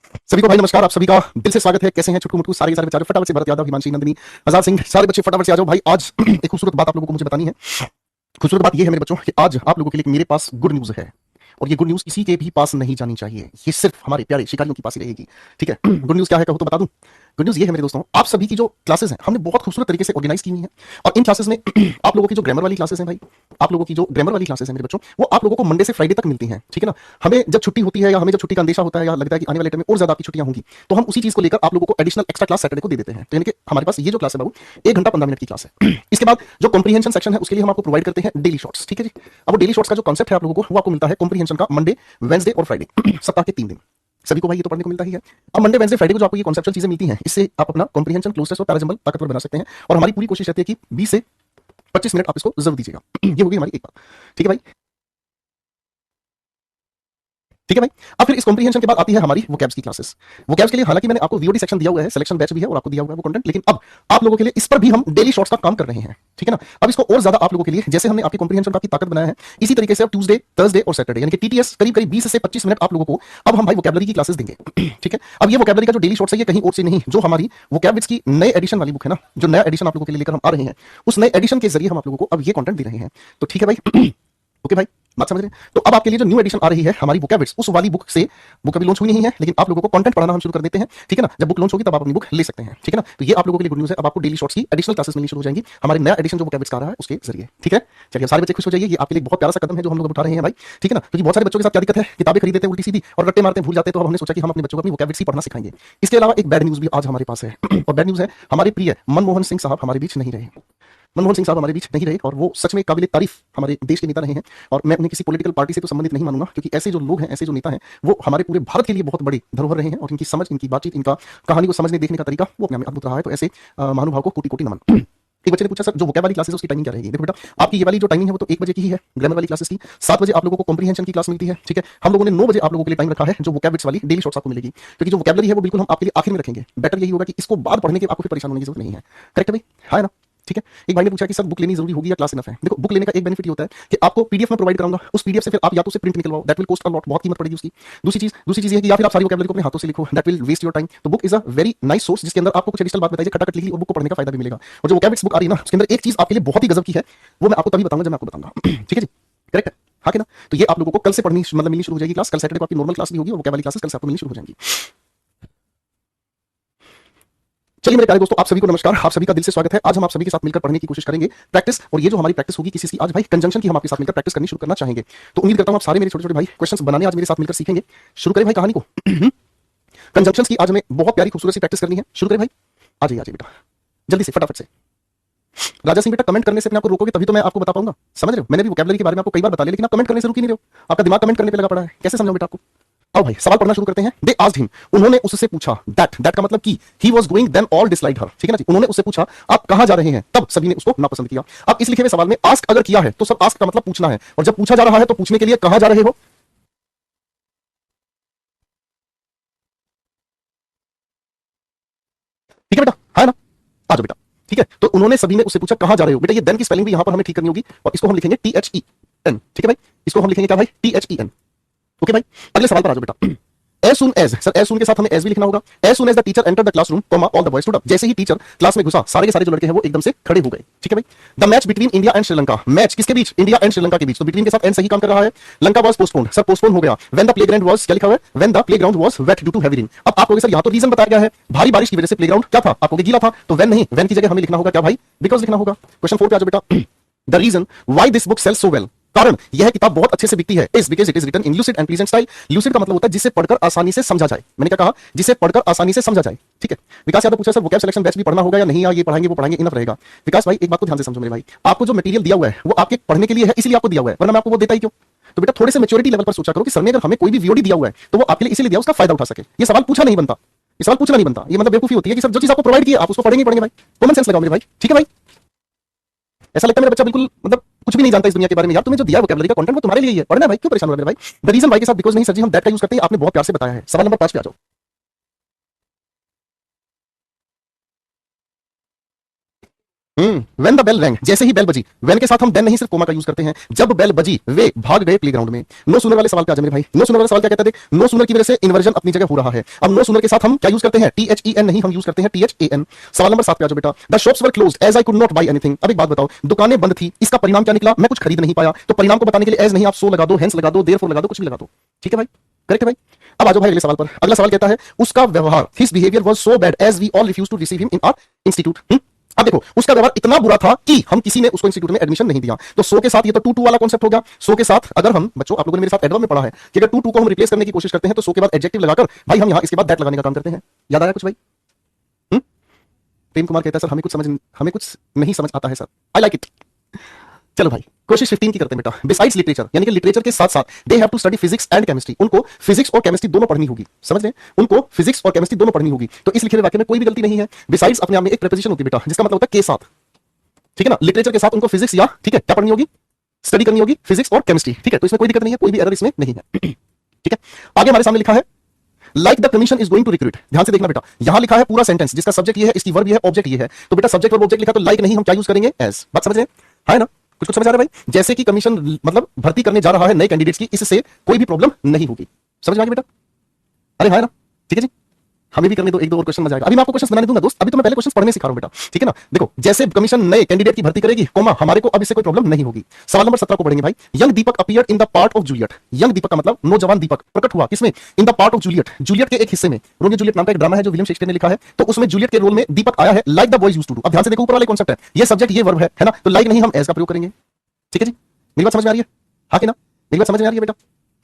सभी को भाई नमस्कार। आप सभी का दिल से स्वागत है। कैसे हैं छुटकू मुटकू सारे के सारे बच्चे? फटाफट से भरत यादव, हिमांशी नंदिनी, आजाद सिंह, सारे बच्चे फटाफट से आ जाओ भाई। आज एक खूबसूरत बात आप लोगों को मुझे बतानी है। खूबसूरत बात यह है मेरे बच्चों कि आज आप लोगों के लिए मेरे पास गुड न्यूज है, और ये गुड न्यूज किसी के भी पास नहीं जानी चाहिए। ये सिर्फ हमारे प्यारे शिकारियों के पास ही रहेगी। ठीक है, गुड न्यूज क्या है कहो तो बता दूं। गुड न्यूज ये है मेरे दोस्तों, आप सभी की जो क्लासेस हैं हमने बहुत खूबसूरत तरीके से ऑर्गेनाइज की हुई हैं, और इन क्लासेस में आप लोगों की जो ग्रामर वाली क्लासेस हैं भाई, आप लोगों की जो ग्रामर वाली क्लासेस हैं मेरे बच्चों, वो आप लोगों को मंडे से फ्राइडे तक मिलती हैं। ठीक है ना। हमें जब छुट्टी होती है या हमें जब छुट्टी का अंदेशा होता है या लगता है कि आने वाले टाइम में और ज्यादा आपकी छुट्टियां होंगी, तो हम उसी चीज को लेकर आप लोगों को एडिशनल एक्स्ट्रा क्लास सैटरडे को दे देते हैं। तो यानी कि हमारे पास ये जो क्लास है बाबू 1 घंटा 15 मिनट की क्लास है। इसके बाद जो कॉम्प्रीहेंशन सेक्शन है उसके लिए हम आपको प्रोवाइड करते हैं डेली शॉर्ट्स। ठीक है जी। अब वो डेली शॉर्ट्स का जो कॉन्सेप्ट है आप लोगों को वो आपको मिलता है कॉम्प्रीहेंशन का मंडे, वेडनेसडे और फ्राइडे, सप्ताह के 3 दिन। सभी को भाई ये तो पढ़ने को मिलता ही है। अब मंडे, वेडनेसडे, फ्राइडे को जो आपको ये कॉन्सेप्चुअल चीजें मिलती हैं, इससे आप अपना कॉम्प्रीहेंशन, क्लोज टेस्ट और पैराजंबल ताकतवर बना सकते हैं। और हमारी पूरी कोशिश रहती है कि 20 से 25 मिनट आप इसको जरूर दीजिएगा। ये होगी हमारी एक बात। ठीक है भाई। ठीक है भाई। अब फिर इस कॉम्प्रीहेंशन के बाद आती है हमारी वोकैब्स की क्लासेस। वोकैब्स के लिए हालांकि मैंने आपको वीओडी सेक्शन दिया हुआ है, सिलेक्शन बैच भी है और आपको दिया हुआ है वो कंटेंट, लेकिन अब आप लोगों के लिए इस पर भी हम डेली शॉर्ट्स का काम कर रहे हैं। ठीक है ना। अब इसको और ज्यादा आप लोगों के लिए, जैसे हमने आपकी कॉम्प्रीहेंशन का आपकी ताकत बनाया है, इसी तरीके से अब ट्यूसडे, थर्सडे और सैटरडे यानी कि टीटीएस करीब करीब 20 से 25 मिनट आप लोगों को अब हम भाई वोकैबुलरी की क्लासेस देंगे। ठीक है। अब ये वोकैबुलरी का जो डेली शॉर्ट्स है ये कहीं और से नहीं, जो हमारी वोकैब्स की नए एडिशन वाली बुक है ना, जो नया एडिशन आप लोगों के लिए लेकर हम आ रहे हैं, उस नए एडिशन के जरिए हम आप लोगों को अब ये कंटेंट दे रहे हैं। तो ठीक है भाई। ओके भाई, बात समझ रहे हैं। तो अब आपके लिए जो न्यू एडिशन आ रही है हमारी वोकैब्स, उस वाली बुक से, बुक अभी लॉन्च हुई नहीं है लेकिन आप लोगों को कंटेंट पढ़ाना हम शुरू कर देते हैं। ठीक है ना। जब बुक लॉन्च होगी तब आप अपनी बुक ले सकते हैं। ठीक है ना। तो ये आप लोगों के लिए गुड न्यूज है। अब आपको डेली शॉर्ट्स की एडिशनल क्लासेस मिलनी शुरू हो जाएंगी हमारे नया एडिशन जो वोकैब्स का आ रहा है उसके जरिए। ठीक है। चलिए सारे बच्चे खुश हो जाइए, ये आपके लिए बहुत प्यारा सा कदम है जो हम लोग उठा रहे हैं भाई। ठीक है ना। क्योंकि बहुत सारे बच्चों के साथ क्या दिक्कत है, किताबें खरीदते हैं उल्टी सीधी और रट्टे मारते हैं, भूल जाते हैं। तो अब हमने सोचा कि हम अपने बच्चों को अपनी वोकैब्स ही पढ़ना सिखाएंगे। इसके अलावा एक बैड न्यूज भी आज हमारे पास है। और बैड न्यूज है, हमारे प्रिय मनमोहन सिंह साहब हमारे बीच नहीं रहे। मनमोहन सिंह साहब हमारे बीच नहीं रहे और वो सच में काबिल तारीफ हमारे देश के नेता रहे हैं। और मैं उन्हें किसी पॉलिटिकल पार्टी से तो संबंधित नहीं मानूंगा, क्योंकि ऐसे जो लोग हैं, ऐसे जो नेता हैं, वो हमारे पूरे भारत के लिए बहुत बड़ी धरोहर रहे हैं। और इनकी समझ, इनकी बातचीत, इनका कहानी को समझने देखने का तरीका वो अपने में अद्भुत रहा है। तो ऐसे महानुभाव को कोटि कोटि नमन। एक बच्चे ने पूछा सर जो वोकैब वाली क्लासेस है उसकी टाइमिंग क्या रहेगी? देखो बेटा, आपकी ये वाली जो टाइमिंग है वो तो 1 बजे की ही है ग्रामर वाली क्लासेस की। 7 बजे आप लोगों को कॉम्प्रीहेंशन की क्लास मिलती है। ठीक है। हम लोगों ने 9 बजे आप लोगों के लिए टाइम रखा है जो वोकैब्स वाली डेली शॉर्ट्स आपको मिलेगी, क्योंकि जो वोकैबुलरी है वो बिल्कुल हम आपके लिए आखिर में रखेंगे। बेटर यही होगा कि इसको बाद पढ़ने के आपको फिर परेशान होने की जरूरत नहीं है। करेक्ट है भाई? हाँ ना। ठीक है। एक भाई ने पूछा कि सर बुक लेनी जरूरी होगी या क्लास इनफ है? देखो, बुक लेने का एक बेनिफिट ये होता है कि आपको पीडीएफ में प्रोवाइड कराऊंगा, उस पीडीएफ से फिर आप या तो से प्रिंट निकलवाओ, that will cost a lot, बहुत कीमत पड़ेगी उसकी। दूसरी चीज ये है कि या फिर आप सारी वोकैबुलरी को अपने हाथों से लिखो, that will waste your time. तो book is a very nice source जिसके अंदर आपको कुछ एडिशनल बात बताइए, खटाखट लिख ली और बुक को पढ़ने का फायदा भी मिलेगा। और जो वोकैब्स बुक आ रही है ना, उसके अंदर एक चीज आपके लिए बहुत ही गजब की है, वो मैं आपको तभी बताऊंगा जब मैं आपको बताऊंगा। ठीक है जी। करेक्ट है? हाँ कि ना। तो ये आप लोगों को कल से पढ़नी मतलब मिलनी शुरू हो जाएगी क्लास। कल सैटरडे को आपकी नॉर्मल क्लास भी होगी और वोकैब वाली क्लासेस कल से आपको मिलनी शुरू हो जाएंगी। चलिए मेरे प्यारे दोस्तों, आप सभी को नमस्कार। आप सभी का दिल से स्वागत है। आज हम आप सभी के साथ मिलकर पढ़ने की कोशिश करेंगे प्रैक्टिस। और ये जो हमारी प्रैक्टिस होगी किसी की, आज भाई कंजंक्शन की हम आपके साथ मिलकर प्रैक्टिस करनी शुरू करना चाहेंगे। तो उम्मीद करता हूं आप सारे मेरे छोटे छोटे भाई क्वेश्चंस बनाने आज मेरे साथ मिलकर सीखेंगे। शुरू करें भाई कहानी को। कंजंक्शंस की आज हमें बहुत प्यारी खूबसूरत सी प्रैक्टिस करनी है। शुरू करें भाई। आ जाइए बेटा, जल्दी से फटाफट से। राजा सिंह बेटा, कमेंट करने से अपने आपको रोकोगे तभी तो मैं आपको बता पाऊंगा। समझ रहे हो? मैंने भी वोकैबुलरी के बारे में आपको कई बार बता लिया, लेकिन आप कमेंट करने से रुक ही नहीं रहे हो। आपका दिमाग कमेंट करने पे लगा पड़ा है। कैसे समझाऊं बेटा आपको? आओ भाई सवाल पढ़ना शुरू करते हैं। दे आस्क्ड हिम, उन्होंने उससे पूछा, दैट का मतलब कि he was going, then all disliked her. ठीक है ना जी। उन्होंने उससे पूछा आप कहां जा रहे हैं, तब सभी ने उसको नापसंद किया। अब इस लिखे हुए सवाल में आस्क अगर किया है तो सब आस्क का मतलब पूछना है, और जब पूछा जा रहा है तो पूछने के लिए कहां जा रहे हो। ठीक है बेटा? है ना। आ जाओ बेटा। ठीक है। तो उन्होंने सभी ने उससे पूछा कहां जा रहे हो। बेटा ये देन की स्पेलिंग भी यहां पर हमें ठीक करनी होगी, और इसको हम लिखेंगे THEN। ठीक है भाई? इसको हम लिखेंगे क्या भाई? THEN। ओके भाई। अगले सवाल पर आ जाओ बेटा। as soon as, sir as soon के साथ हमें as भी लिखना होगा। as soon as the teacher entered the classroom, all the boys stood up। जैसे ही टीचर क्लास में घुसा सारे के सारे जो लड़के हैं वो एकदम से खड़े हो गए। ठीक है भाई? the match between India and Sri Lanka, match किसके बीच? इंडिया एंड श्रीलंका के बीच। तो between के साथ एंड सही काम कर रहा है। Lanka was postponed, sir postpone हो गया। when the playground was, क्या लिखा हुआ है? when the playground was wet due to heavy rain। अब आप कहोगे सर यहाँ तो रीजन बताया गया है, भारी बारिश की वजह से प्लेग्राउंड क्या था? आपको गीला था। तो when नहीं, when की जगह हमें लिखना होगा क्या भाई? because लिखना होगा। क्वेश्चन 4 पे आ जाओ बेटा। the reason why this book sells so well, कारण यह किताब बहुत अच्छे से बिकती है, is because it is written in lucid and pleasant style. Lucid का मतलब होता है जिसे पढ़कर आसानी से समझा जाए। मैंने क्या कहा? जिसे पढ़कर आसानी से समझा जाए। ठीक है। विकास यादव पूछा सर वोकैब सिलेक्शन बैच भी पढ़ना होगा या नहीं, या ये पढ़ाएंगे वो पढ़ाएंगे, इनफ रहेगा? विकास भाई एक बात को ध्यान से समझो मेरे भाई, आपको जो मटेरियल दिया हुआ है वो आपके पढ़ने के लिए है, इसलिए आपको दिया हुआ है, वरना मैं आपको वो देता ही क्यों? तो बेटा थोड़े से मैच्योरिटी लेवल पर सोचा करो कि सर ने अगर हमें कोई भी वीओडी दिया हुआ है तो वो आपके लिए इसलिए दिया उसका फायदा उठा सके। ये सवाल पूछा नहीं बनता, ये सवाल पूछना नहीं बनता। ये मतलब बेवकूफी होती है कि सर जो चीज आपको प्रोवाइड की है आप उसको पढ़ेंगे पढ़ेंगे भाई। कॉमन सेंस लगाओ मेरे भाई। ठीक है भाई? ऐसा लगता है मेरा बच्चा बिल्कुल मतलब कुछ भी नहीं जानता इस दुनिया के बारे में। यार तुम्हें जो दिया है वोकैबुलरी का कंटेंट वो तुम्हारे लिए ही है, पढ़ना है भाई, क्यों परेशान हो रहे हैं भाई? द रीजन वाई के साथ बिकॉज नहीं सर जी, हम दैट का यूज करते हैं, आपने बहुत प्यार से बताया है। सवाल नंबर 5 पे आ जाओ। व्हेन द बेल रैंग, जैसे ही बेल बजी, व्हेन के साथ हम देन नहीं सिर्फ कोमा का यूज करते हैं, जब बेल बजी वे भाग गए प्लेग्राउंड में। नो सूनर वाले सवाल पे आ जाए मेरे भाई। नो सूनर वाला सवाल क्या कहता है? नो सूनर की वजह से इन्वर्जन अपनी जगह हो रहा है। अब नो सूनर के साथ हम क्या यूज करते हैं? THEN नहीं, हम यूज करते हैं THAN। सवाल नंबर 7 पे आ जाओ बेटा। The shops were closed as I could not buy anything. अब एक बात बताओ, दुकानें बंद थी, इसका परिणाम क्या निकला? मैं कुछ खरीद नहीं पाया। तो परिणाम को बताने के लिए एज नहीं, आप सो लगा दो, हेंस लगा दो, देयरफॉर लगा दो, कुछ भी लगा दो। ठीक है भाई, करेक्ट है भाई। अब आ जाओ भाई अगले सवाल पर। अगला सवाल कहता है उसका व्यवहार, his behaviour was so bad as we all refuse to receive him in our institute. अब देखो, उसका व्यवहार इतना बुरा था कि हम किसी ने उसको इंस्टीट्यूट में एडमिशन नहीं दिया। तो सो के साथ ये तो टू टू वाला कॉन्सेप्ट हो गया। सो के साथ अगर हम, बच्चों आप लोगों ने मेरे साथ एडवर्ब में पढ़ा है कि अगर टू टू को हम रिप्लेस करने की कोशिश करते हैं तो सो के बाद एडजेक्टिव लगाकर भाई हम यहां इसके बाद दैट लगाने का काम करते हैं। याद आया कुछ भाई? प्रेम कुमार कहता है सर हमें कुछ नहीं समझ आता है सर। I like it. चलो भाई, कोशिश 15 की करते हैं बेटा। बिसाइड्स लिटरेचर, यानी कि लिटरेचर के साथ साथ they have to study physics and chemistry. उनको फिजिक्स और केमिस्ट्री दोनों पढ़नी होगी। समझ रहे हैं? उनको फिजिक्स और केमिस्ट्री दोनों पढ़नी होगी। तो इस लिखे हुए वाक्य में कोई भी गलती नहीं है। बिसाइड्स अपने आप में एक प्रीपोजिशन होती है बेटा, जिसका मतलब होता है के साथ। ठीक है ना? लिटरेचर के साथ उनको फिजिक्स या, ठीक है, क्या पढ़नी होगी? स्टडी करनी होगी फिजिक्स और केमिस्ट्री। ठीक है, तो इसमें कोई दिक्कत नहीं है, कोई भी एरर इसमें नहीं है। ठीक है, आगे हमारे सामने लिखा है like the commission is going to recruit. ध्यान से देखना बेटा, यहां लिखा है पूरा सेंटेंस, जिसका सब्जेक्ट ये है, इसकी वर्ब ये है, ऑब्जेक्ट ये है। तो बेटा सब्जेक्ट वर्ब ऑब्जेक्ट लिखा तो लाइक नहीं, हम क्या यूज करेंगे? एज। बात समझ रहे हैं? है ना? कुछ कुछ समझ आ रहा है भाई? जैसे कि कमीशन मतलब भर्ती करने जा रहा है नए कैंडिडेट्स की, इससे कोई भी प्रॉब्लम नहीं होगी। समझ में आ गया बेटा? अरे है ना? ठीक है जी, हमें भी करने दो, एक दो और क्वेश्चन मजा आएगा। अभी मैं आपको क्वेश्चन बनाने दूंगा दोस्त, अभी तो मैं पहले क्वेश्चन पढ़ने सिखा रहा हूं बेटा। ठीक है ना? देखो, जैसे कमीशन नए कैंडिडेट की भर्ती करेगी, कोमा हमारे को अब इससे कोई प्रॉब्लम नहीं होगी। सवाल नंबर 17 को पढ़ेंगे भाई। Young Deepak appeared in the part of Juliet. Young Deepak का मतलब नौजवान दीपक प्रकट हुआ किसमें? In the part of Juliet, Juliet के एक हिस्से में। रोमियो जूलियट नाम का एक ड्रामा है जो विलियम शेक्सपियर ने लिखा है, तो उसमें जूलियट के रोल में दीपक आया है, like the boys used to do. अब ध्यान से देखो, ऊपर वाले कॉन्सेप्ट है, ये सब्जेक्ट ये वर्ब है ना? तो लाइक नहीं, हम एज का प्रयोग करेंगे। ठीक है जी, मेरी बात समझ में आ रही है? हाँ कि ना? मेरी बात समझ में आ रही है बेटा?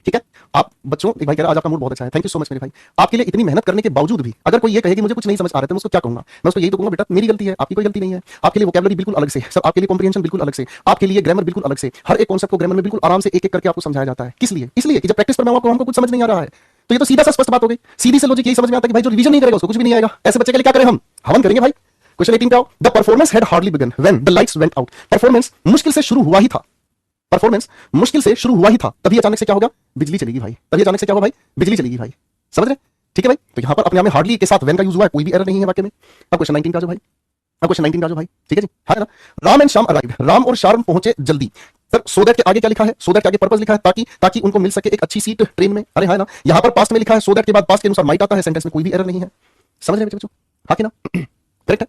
ठीक है, आप बच्चों, एक भाई कह रहा आज आपका मूड बहुत अच्छा है, थैंक यू सो मच मेरे भाई। आपके लिए इतनी मेहनत करने के बावजूद भी अगर कोई ये कहे कि मुझे कुछ नहीं समझ आ रहा है, तो मैं उसको क्या कहूंगा? मैं उसको यही तो कहूंगा बेटा मेरी गलती है, आपकी कोई गलती नहीं है। आपके लिए वोकैबुलरी बिल्कुल अलग से सर, आपके लिए कॉम्प्रिहेंशन बिल्कुल अलग से, आपके लिए ग्रामर बिल्कुल अलग से, हर एक कॉन्सेप्ट को ग्रामर में बिल्कुल आराम से एक एक करके आपको समझाया जाता है। किस लिए? इसलिए कि जब प्रैक्टिस पर मैं आपको हमको कुछ समझ नहीं आ रहा है, तो ये तो सीधा सा स्पष्ट बात हो गई। सीधी से लॉजिक यही समझ में आता है कि भाई जो रिवीजन नहीं करेगा उसको कुछ भी नहीं आएगा। ऐसे बच्चे के लिए क्या करें हम? हवन करेंगे भाई। क्वेश्चन 18 पे आओ। The performance had hardly begun when the lights went out. Performance मुश्किल से शुरू हुआ ही था, परफॉर्मेंस मुश्किल से शुरू हुआ ही था, तभी अचानक से क्या होगा? बिजली चलेगी भाई। तभी अचानक से क्या होगा भाई? बिजली चलेगी भाई। समझ रहे? ठीक है भाई, तो यहां पर अपने आप में हार्डली के साथ वेन का यूज हुआ है, कोई भी एरर नहीं है वाक्य में। अब क्वेश्चन 19 पे आ जाओ भाई। अब क्वेश्चन 19 पे आ जाओ भाई। ठीक है जी, है ना? राम एंड श्याम अराइव्ड, राम और श्याम पहुंचे जल्दी। सर सो दैट के आगे क्या लिखा है? सो दैट के आगे पर्पस लिखा है, ताकि ताकि उनको मिल सके एक अच्छी सीट ट्रेन में। अरे है ना? यहां पर पास्ट में लिखा है, सो दैट के बाद पास्ट के अनुसार माइट आता है, सेंटेंस में कोई भी एरर नहीं है। समझ रहे बच्चों? हाँ कि ना? करेक्ट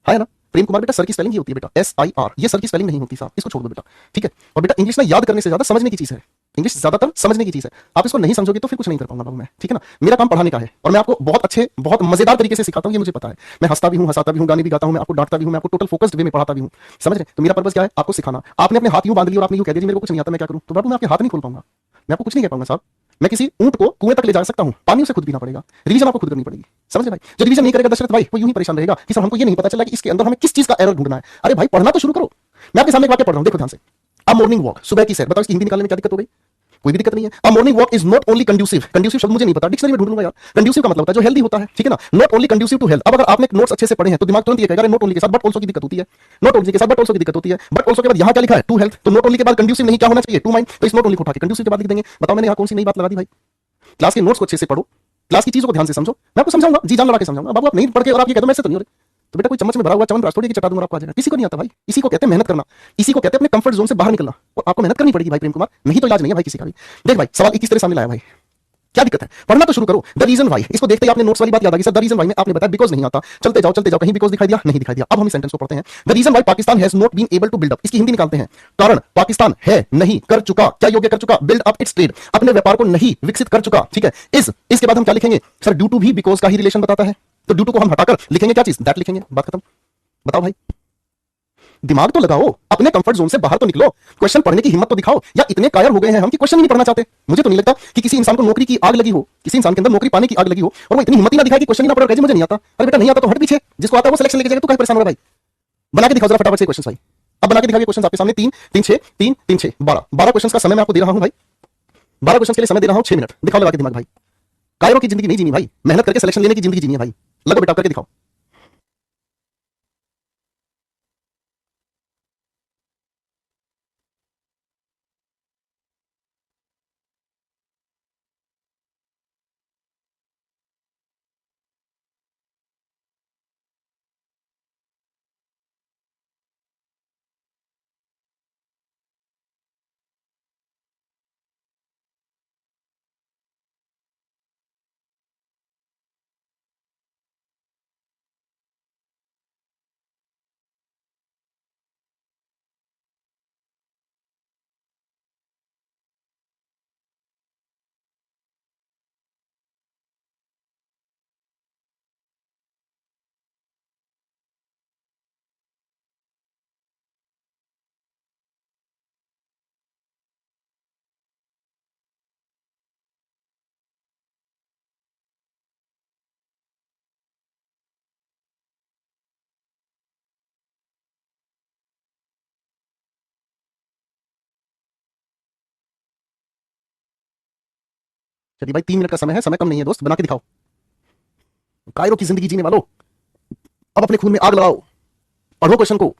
है ना? प्रेम कुमार बेटा सर की स्पेलिंग ही होती है बेटा SIR, ये सर की स्पेलिंग नहीं होती साहब, इसको छोड़ दो बेटा। ठीक है? और बेटा इंग्लिश ना याद करने से ज्यादा समझने की चीज है, इंग्लिश ज्यादातर समझने की चीज है। आप इसको नहीं समझोगे तो फिर कुछ नहीं कर पाऊंगा बाबू मैं। ठीक है ना? मेरा काम पढ़ाने का है और मैं आपको बहुत अच्छे बहुत मजेदार तरीके से सिखाता हूं, ये मुझे पता है। मैं हंसता भी हूं, हंसाता भी हूं, गाने भी गाता हूं, मैं आपको डांटता भी हूं, मैं आपको टोटल फोकस्ड वे में पढ़ाता भी हूं। समझ रहे? तो मेरा पर्पस क्या है? आपको सिखाना। आपने अपने हाथ यूं बांध लिए और आपने यूं कह दिया जी मेरे को कुछ नहीं आता, मैं क्या करूं? तो बाबू मैं आपके हाथ नहीं खोल पाऊंगा, मैं आपको कुछ नहीं कह पाऊंगा साहब। मैं किसी ऊंट को कुएं तक ले जा सकता हूं, पानी उसे खुद पीना पड़ेगा। रिवीजन आपको खुद करनी पड़ेगी। समझ भाई? जो रिवीजन नहीं करेगा दशरथ भाई, वो यूं ही परेशान रहेगा कि सर हमको ये नहीं पता चला कि इसके अंदर हमें किस चीज का एरर ढूंढना है। अरे भाई पढ़ना तो शुरू करो। मैं आपके सामने एक वाक्य पढ़ रहा हूं, देखो ध्यान से। अ मॉर्निंग वॉक, सुबह की सैर। बताओ इसकी हिंदी निकालने में क्या दिक्कत हो गई? कोई भी दिक्कत नहीं है। A morning walk is not only conducive, conducive शब्द मुझे नहीं पता, डिक्शनरी में ढूंढ लूंगा यार। कंड्यूसिव का मतलब होता है जो हेल्दी होता है। ठीक है ना? Not only conducive to health. अब अगर आपने नोट्स अच्छे से पढ़े हैं तो दिमाग तुरंत ये कहेगा नॉट ओनली के साथ बट ऑल्सो की दिक्कत होती है, नॉट ओनली के साथ बट ऑल्सो की दिक्कत होती है। बट ऑल्सो के बाद यहां क्या लिखा है? To health. तो नॉट ओनली के बाद कंड्यूसिव नहीं, क्या होना चाहिए? To mind. तो इस नॉट ओनली को उठा के कंड्यूसिव के बाद लिख देंगे। बताओ मैंने यहां कौन सी नई बात लगा दी भाई? क्लास के नोट्स को अच्छे से पढ़ो, क्लास की चीजों को ध्यान से समझो। मैं आपको समझाऊंगा, जी जान लगा के समझाऊंगा। बाबू आप नहीं पढ़ के और आप ये कहते हो मैं ऐसे तो नहीं हो रहे, तो बेटा कोई चम्मच में भरा हुआ चावल थोड़ी की चटा दूंगा आपको आ जाएगा। किसी को नहीं आता भाई, इसी को कहते हैं मेहनत करना, इसी को कहते हैं अपने कंफर्ट जोन से बाहर निकलना। और आपको मेहनत करनी पड़ेगी भाई प्रेम कुमार, नहीं तो इलाज नहीं है भाई किसी का भी। देख भाई सवाल 21 तेरे सामने लाया भाई, क्या दिक्कत है? पढ़ना तो शुरू करो। द रीजन वाई, इसको देखते ही आपने नोट्स वाली बात याद आ गई। सर द रीजन वाई में आपने बताया बिकॉज नहीं आता। चलते जाओ, कहीं बिकॉज दिखाई दिया? नहीं दिखाई दिया। अब हम इस सेंटेंस को पढ़ते हैं। The reason why Pakistan has not been able to build up, इसकी हिंदी निकालते हैं। कारण पाकिस्तान है नहीं कर चुका, क्या योग्य कर चुका? बिल्ड अप इट्स ट्रेड, अपने व्यापार को नहीं विकसित कर चुका। ठीक है? इस इसके बाद हम क्या लिखेंगे? सर ड्यू टू भी बिकॉज का ही रिलेशन बताता है, तो ड्यू टू को हम हटाकर लिखेंगे क्या चीज? दैट लिखेंगे, बात खत्म। बताओ भाई, दिमाग तो लगाओ, अपने कंफर्ट जोन से बाहर तो निकलो, क्वेश्चन पढ़ने की हिम्मत तो दिखाओ। या इतने कायर हो गए हैं हम कि क्वेश्चन ही नहीं पढ़ना चाहते। मुझे तो नहीं लगता कि किसी इंसान को नौकरी की आग लगी हो, किसी इंसान के अंदर नौकरी पाने की आग लगी हो और वो इतनी हिम्मत ही ना दिखाए कि क्वेश्चन ही ना पढ़, मुझे नहीं आता। अरे बेटा नहीं आता तो हट पीछे, जिसको आता है वो सिलेक्शन लेके जाएगा, तू काहे परेशान हो रहा है भाई? बना के दिखाओ जरा फटाफट से क्वेश्चन भाई। अब बना के दिखाओ क्वेश्चन आपके सामने। 3 3 6 3 3 6 12 क्वेश्चन का समय मैं आपको दे रहा हूं भाई। 12 क्वेश्चन के लिए समय दे रहा हूं 6 मिनट। दिखाओ लगा के दिमाग भाई। कायरों की जिंदगी नहीं जीनी भाई, मेहनत करके सिलेक्शन लेने की जिंदगी जीनी है भाई। लगो बेटा करके दिखाओ। चलिए भाई 3 मिनट का समय है, समय कम नहीं है दोस्त, बना के दिखाओ। कायरो की जिंदगी जीने वालों, अब अपने खून में आग लगाओ, पढ़ो क्वेश्चन को।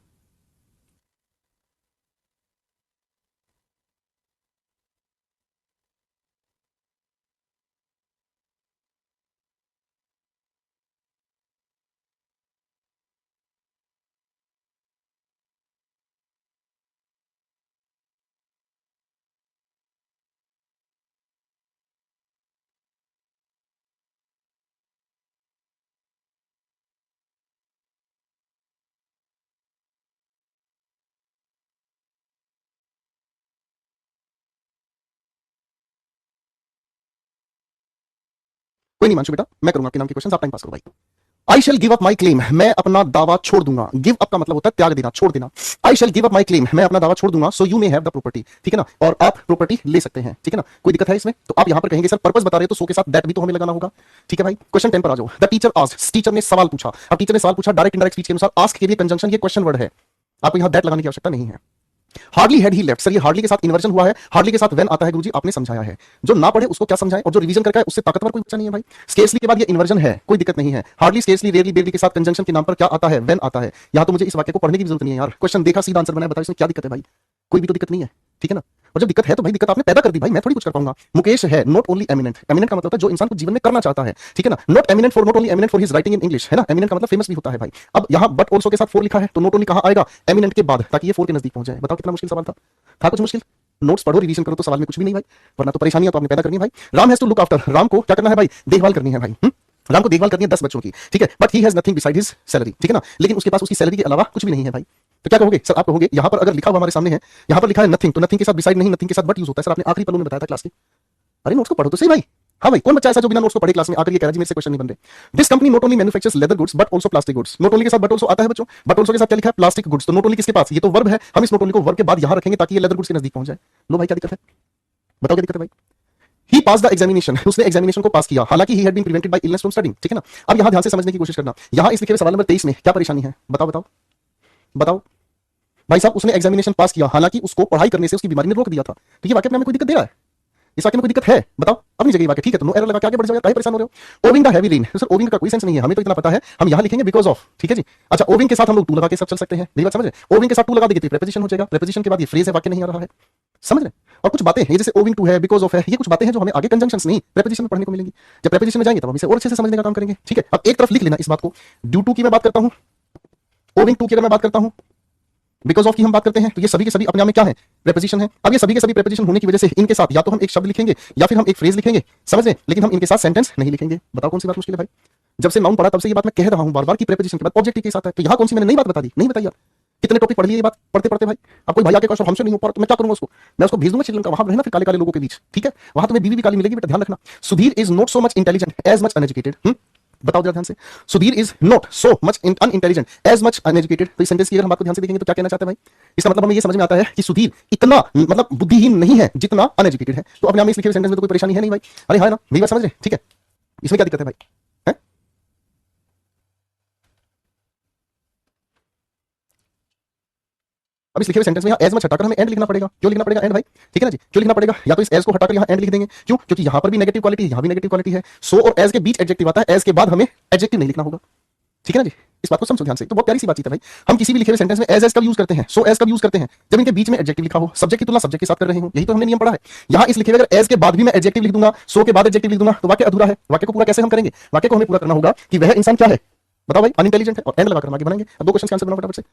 कोई नहीं मानसू बेटा, मैं करूंगा आपके नाम के क्वेश्चन, आप टाइम पास करो भाई। I shall give up my claim, मैं अपना दावा छोड़ दूंगा। गिव अप का मतलब होता है त्याग देना, छोड़ देना। I shall give up my claim, मैं अपना दावा छोड़ दूंगा, so you may have the property, ठीक है ना, और आप प्रॉपर्टी ले सकते हैं, ठीक है ना। कोई दिक्कत है इसमें? तो आप यहां पर कहेंगे सर पर्पस बता रहे हो तो सो के साथ दैट भी तो हमें लगाना होगा, ठीक है भाई। क्वेश्चन 10 पर आ जाओ। द टीचर आस्क्ड, टीचर ने सवाल पूछा। अब टीचर ने सवाल पूछा, डायरेक्ट इनडायरेक्ट स्पीच के अनुसार आस्क के लिए कंजंक्शन ये क्वेश्चन वर्ड है, आपको यहां दैट लगाने की आवश्यकता नहीं है। Hardly had he left, sir ये हार्डली के साथ इन्वर्जन हुआ है, हार्डली के साथ व्हेन आता है गुरुजी, आपने समझाया है। जो ना पढ़े उसको क्या समझाए, और जो रिवीजन करके है उससे ताकतवर कोई बच्चा नहीं है भाई। स्केर्सली के बाद ये इन्वर्जन है, कोई दिक्कत नहीं है। हार्डली, स्केर्सली, रेयरली, बेरली के साथ कंजंक्शन के नाम पर क्या आता है, व्हेन आता है। यहां तो मुझे इस वाक्य को पढ़ने की जरूरत नहीं है यार, क्वेश्चन देखा सीधा आंसर बनाया, बताओ इसमें क्या दिक्कत है भाई? कोई भी तो दिक्कत नहीं है, ठीक है ना। और जब दिक्कत है तो भाई दिक्कत आपने पैदा कर दी भाई, मैं थोड़ी कुछ कर पाऊंगा। मुकेश है नॉट ओनली एमिनेंट, एमिनेंट का मतलब होता है जो इंसान को जीवन में करना चाहता है, ठीक है ना। Not eminent for, not only eminent for his writing in English, है ना। एमिनेंट का मतलब फेमस भी होता है भाई। अब यहां बट ऑल्सो के साथ फोर लिखा है, तो नॉट ओनली कहां आएगा, एमिनेंट के बाद, ताकि ये फोर के नजदीक पहुंच जाए। बताओ कितना मुश्किल सवाल था कुछ मुश्किल? नोट्स पढ़ो, रिवीजन करो, तो सवाल में कुछ भी नहीं भाई, वरना तो परेशानियां तो आपने पैदा करनी है भाई। Ram has to look after, Ram को क्या करना है भाई, देखभाल करनी है भाई। राम को देखभाल करनी है 10 बच्चों की, ठीक है। But he has nothing beside his salary, ठीक है ना, लेकिन उसके पास उसकी सैलरी के अलावा कुछ भी नहीं है भाई। तो क्या कहोगे सर? आप कहोगे यहां पर अगर लिखा हुआ हमारे सामने है, यहां पर लिखा है नथिंग, तो नथिंग के साथ बिसाइड नहीं, नथिंग के साथ बट यूज होता है। सर आपने आखिरी पलों में बताया था क्लास के। अरे नोट्स को पढ़ो तो सही भाई। हाँ भाई, कौन बच्चा ऐसा जो बिना नोट्स को पढ़े क्लास में आकर ये कह रहा है जी मेरे से क्वेश्चन नहीं बन रहे। This company not only manufactures leather goods but also plastic goods, not only के साथ बट आल्सो आता है बच्चों, बट आल्सो के साथ क्या लिखा है, प्लास्टिक गुड्स। तो नॉट ओनली किसके पास, ये तो वर्ब है, हम इस नॉट ओनली को वर्ब के बाद यहां रखेंगे ताकि ये लेदर गुड्स के नजदीक पहुंच जाए। लो भाई क्या दिक्कत है, बताओ क्या दिक्कत है भाई। ही पास द एग्जामिनेशन, उसने एग्जामिनेशन को पास किया, हालांकि he had been prevented by illness from studying, ठीक है ना। अब यहां ध्यान से समझने की कोशिश करना, यहां इस लिखे हुए सवाल नंबर 23 में क्या परेशानी है, बताओ बताओ बताओ। भाई साहब उसने एग्जामिनेशन पास किया, हालांकि उसको पढ़ाई करने से उसकी बीमारी ने रोक दिया था, तो ये वाक्य में हमें कोई दिक्कत दे रहा है? इस वाक्य में कोई दिक्कत है? बताओ अपनी जगह वाक्य ठीक है, तो नो एरर लगा के आगे बढ़ जाओ, काहे परेशान हो रहे हो। Owing the heavy rain, sir owing का कोई सेंस नहीं है, हमें तो इतना पता है, हम यहां लिखेंगे बिकॉज ऑफ, ठीक है जी। अच्छा ओविंग के साथ हम लोग टू लगा के सब चल सकते हैं, मेरी बात समझ रहे? ओविंग के साथ टू लगा देंगे तो प्रेपोजिशन हो जाएगा, प्रेपोजिशन के बाद ये फ्रेज है, वाक्य नहीं आ रहा है, समझ रहे? और कुछ बातें ये जैसे ओविंग टू है, बिकॉज ऑफ है, ये कुछ बातें हैं जो हमें आगे कंजंक्शंस नहीं प्रेपोजिशन में पढ़ने को मिलेंगी। जब प्रेपोजिशन में जाएंगे तब हम इसे और अच्छे से समझने का काम करेंगे, ठीक है। अब एक तरफ लिख लेना इस बात को, ड्यू टू की मैं बात करता हूं, ओविंग टू की अगर मैं बात करता हूं, बिकॉज ऑफ की हम बात करते हैं, तो ये सभी के सभी अपने आप में क्या है, प्रेपोजिशन है। अब ये सभी के सभी प्रेपोजिशन होने की वजह से इनके साथ या तो हम एक शब्द लिखेंगे या फिर हम एक फ्रेज लिखेंगे, समझ रहे? लेकिन हम इनके साथ सेंटेंस नहीं लिखेंगे। बताओ कौन सी बात मुश्किल है भाई? जब से नाउन पढ़ा तब से ये बात मैं कह रहा हूं बार बार कि प्रेपोजिशन के बाद ऑब्जेक्टिव के साथ है, तो यहां कौन सी मैंने नई बात बता दी? नहीं बताई यार, कितने टॉपिक पढ़ लिए ये बात पढ़ते पढ़ते भाई। अब कोई भाई आके कहा हमसे नहीं हो पा रहा, तो मैं क्या करूंगा उसको? मैं उसको भेज दूंगा श्रीलंका, वहां रहना फिर काले काले लोगों के बीच, ठीक है। वहां तुम्हें बीवी भी काली मिलेगी बेटा, ध्यान रखना। Sudhir is not so much intelligent as much uneducated, बताओ जरा ध्यान से। Sudhir is not so much unintelligent as much uneducated, तो इस सेंटेंस की अगर हम बात को ध्यान से देखेंगे तो क्या कहना चाहते हैं भाई? इसका मतलब हमें ये समझ में आता है कि सुधीर इतना मतलब बुद्धिहीन नहीं है जितना अनएजुकेटेड है। तो अपने आप में इस लिखे हुए सेंटेंस में तो कोई परेशानी है नहीं भाई। अरे हाँ ना, मेरी बात समझ रहे? ठीक है, इसमें क्या दिक्कत है भाई? है? अब इस लिखे हुए सेंटेंस में यहाँ एज मच हटाकर हमें एंड लिखना पड़ेगा। क्यों लिखना पड़ेगा एंड भाई? ठीक है ना जी, क्यों लिखना पड़ेगा? या तो इस एज को हटाकर यहाँ एंड लिख देंगे, क्यों? क्योंकि यहाँ पर भी नेगेटिव क्वालिटी है, यहाँ भी नेगेटिव क्वालिटी है। सो और एज के बीच एडजेक्टिव आता है, एज के बाद हमें एडजेक्टिव नहीं लिखना होगा, ठीक है ना जी। इस बात को समझो ध्यान से, तो बहुत प्यारी सी बातचीत है भाई। हम किसी भी लिखे हुए सेंटेंस में एज कब यूज करते हैं, सो एज कब यूज करते हैं? जब इनके बीच में एडजेक्टिव लिखा हो, सब्जेक्ट की तुलना सब्जेक्ट के साथ कर रहे हो, यही तो हमने नियम पढ़ा है। यहाँ इस लिखे हुए अगर एज के बाद भी मैं एडजेक्टिव लिख दूंगा, सो के बाद एडजेक्टिव लिख दूंगा, तो वाक्य अधूरा है। वाक्य को पूरा कैसे हम करेंगे? वाक्य को हमें पूरा करना होगा कि वह इंसान क्या है, बताओ भाई? अनइंटेलिजेंट है, और एंड लगाकर हम आगे बढ़ेंगे। अब दो क्वेश्चन के आंसर बनाओ फटाफट से।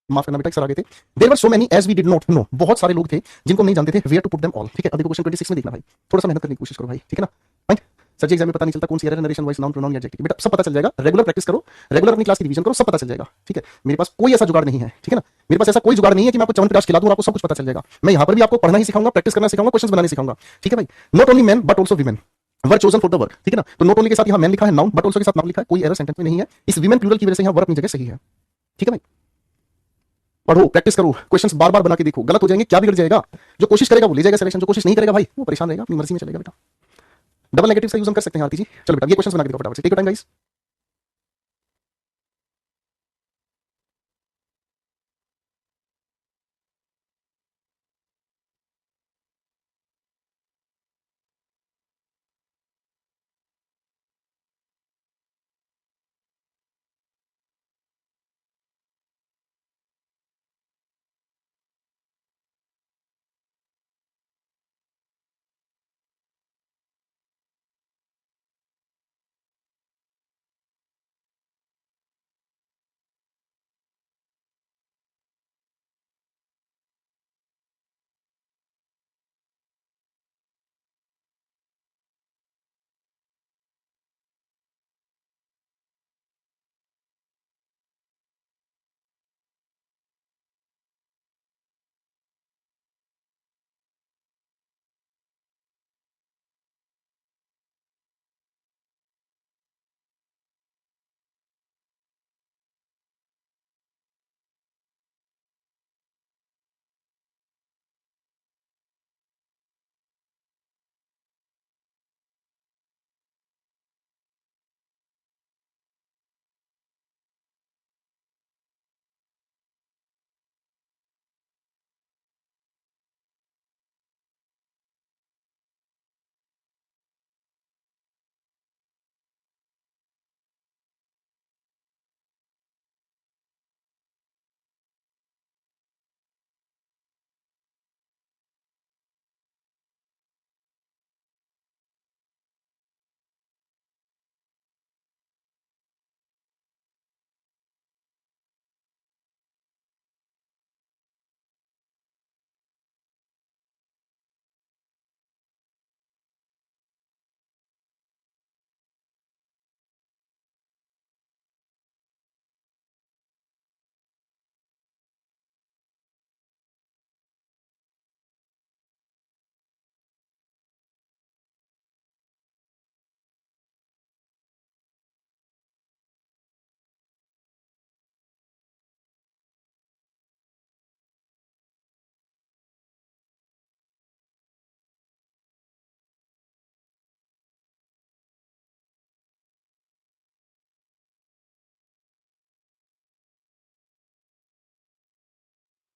माफ करना बेटा, सर आगे थे। There were so many as we did not know, बहुत सारे लोग थे जिनको हम नहीं जानते थे where to put them all. ठीक है, अब देखो क्वेश्चन 26 में देखना भाई, थोड़ा सा मेहनत करने की कोशिश करो भाई, ठीक है ना। फाइन। सर जी एग्जाम में पता नहीं चलता कौन सी error, narration, voice, noun, pronoun या एडजेक्टिव, बेटा सब पता चल जाएगा। रेगुलर प्रैक्टिस करो, रेगुलर अपनी क्लास की रिवीजन करो, सब पता चल जाएगा। ठीक है, मेरे पास कोई ऐसा जुगाड़ नहीं है, ठीक है ना, मेरे पास ऐसा कोई जुगाड़ नहीं है कि मैं आपको च्यवनप्राश खिला दूं और आपको सब कुछ पता चल जाएगा। मैं यहाँ पर भी आपको पढ़ना ही सिखाऊंगा, प्रैक्टिस करना सिखाऊंगा, क्वेश्चन बनाने सिखाऊंगा। ठीक है भाई, not only man but also women were chosen for the work. ठीक है ना, तो नॉट ओनली के साथ यहाँ मैन लिखा है, नाउन, बट ऑल्सो के साथ नाउन लिखा है, कोई एरर सेंटेंस में नहीं है। इस वीमेन प्लूरल की वजह से यहाँ वर्ब अपनी जगह सही है। ठीक है भाई, पढ़ो, प्रैक्टिस करो, क्वेश्चंस बार बार बना के देखो, गलत हो जाएंगे क्या बिगड़ जाएगा। जो कोशिश करेगा वो ले जाएगा सिलेक्शन, जो कोशिश नहीं करेगा भाई वो परेशान रहेगा, अपनी मर्जी में चलेगा बेटा। डबल नेगेटिव का यूज हम कर सकते हैं आरती जी। चलो बेटा ये क्वेश्चंस बना के देखो फटाफट से, टेक योर टाइम गाइस।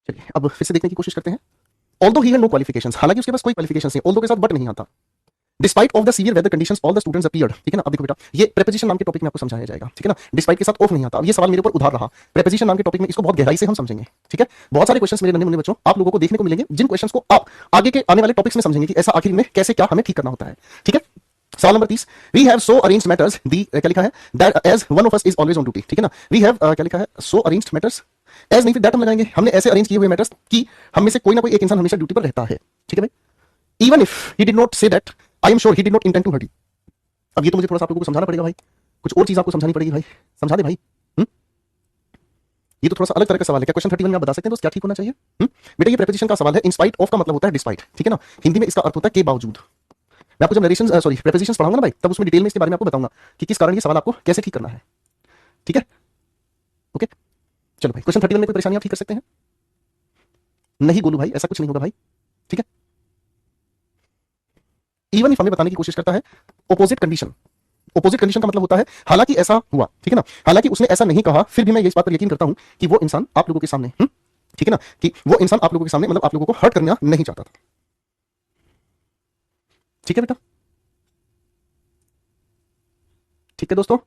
चलिए अब फिर से देखने की कोशिश करते हैं। Although he had no qualifications, हालांकि उसके पास कोई क्वालिफिकेशंस नहीं, ऑल्दो के साथ बट नहीं आता। Despite of the severe weather conditions all the students appeared. ठीक है ना, अब देखो बेटा ये प्रेपोजिशन नाम के टॉपिक में आपको समझाया जाएगा। ठीक है ना, डिस्पाइट के साथ ऑफ नहीं आता। अब ये सवाल मेरे ऊपर उधार रहा, प्रेपोजिशन नाम के टॉपिक में इसको बहुत गहराई से हम समझेंगे। ठीक है, बहुत सारे क्वेश्चंस मेरे नन्हे मुन्ने बच्चों आप लोगों को देखने को मिलेंगे, जिन क्वेश्चंस को आप आगे के आने वाले टॉपिक्स में समझेंगे कि ऐसा आखिर में कैसे क्या हमें ठीक करना होता है। ठीक है, सवाल नंबर 30, we have so arranged matters the, क्या लिखा है, that as one of us is always on duty. ठीक है ना, वी हैव क्या लिखा है, सो अरेंज्ड मैटर्स, एज नहीं फिर दैट हम लगाएंगे, हमने ऐसे अरेंज किए हुए मैटर्स कि हम में से कोई ना कोई एक इंसान हमेशा ड्यूटी पर रहता है। ठीक है भाई, even if he did not say that I am sure he did not intend to hurt you. अब ये तो मुझे थोड़ा सा आप लोगों को समझाना पड़ेगा भाई, कुछ और चीज आपको समझानी पड़ेगी भाई, समझा दे भाई। ये तो थोड़ा सा अलग तरह का सवाल है, क्या क्वेश्चन 31 में आप बता सकते हैं दोस्त क्या ठीक होना चाहिए? बेटा ये प्रेपोजिशन का सवाल है, इन स्पाइट ऑफ का मतलब होता है डिस्पाइट। ठीक है ना, हिंदी में इसका अर्थ होता है के बावजूद। मैं आपको जब नरेशन सॉरी प्रेपोजिशंस पढ़ाऊंगा ना भाई, तब उसमें डिटेल में इसके बारे में आपको बताऊंगा कि किस कारण ये सवाल आपको कैसे ठीक करना है। ठीक है, ओके चलो भाई, क्वेश्चन 31 में कोई परेशानी आप ठीक कर सकते हैं? नहीं गोलू भाई, ऐसा कुछ नहीं होगा भाई। ठीक है, इवन इफ हमें बताने की कोशिश करता है ऑपोजिट कंडीशन, ऑपोजिट कंडीशन का मतलब होता है हालांकि ऐसा हुआ। ठीक है ना, हालांकि उसने ऐसा नहीं कहा, फिर भी मैं इस बात पर यकीन करता हूं कि वो इंसान आप लोगों के सामने ठीक है ना, कि वो इंसान आप लोगों के सामने मतलब आप लोगों को हर्ट करना नहीं चाहता था। ठीक है बेटा, ठीक है दोस्तों,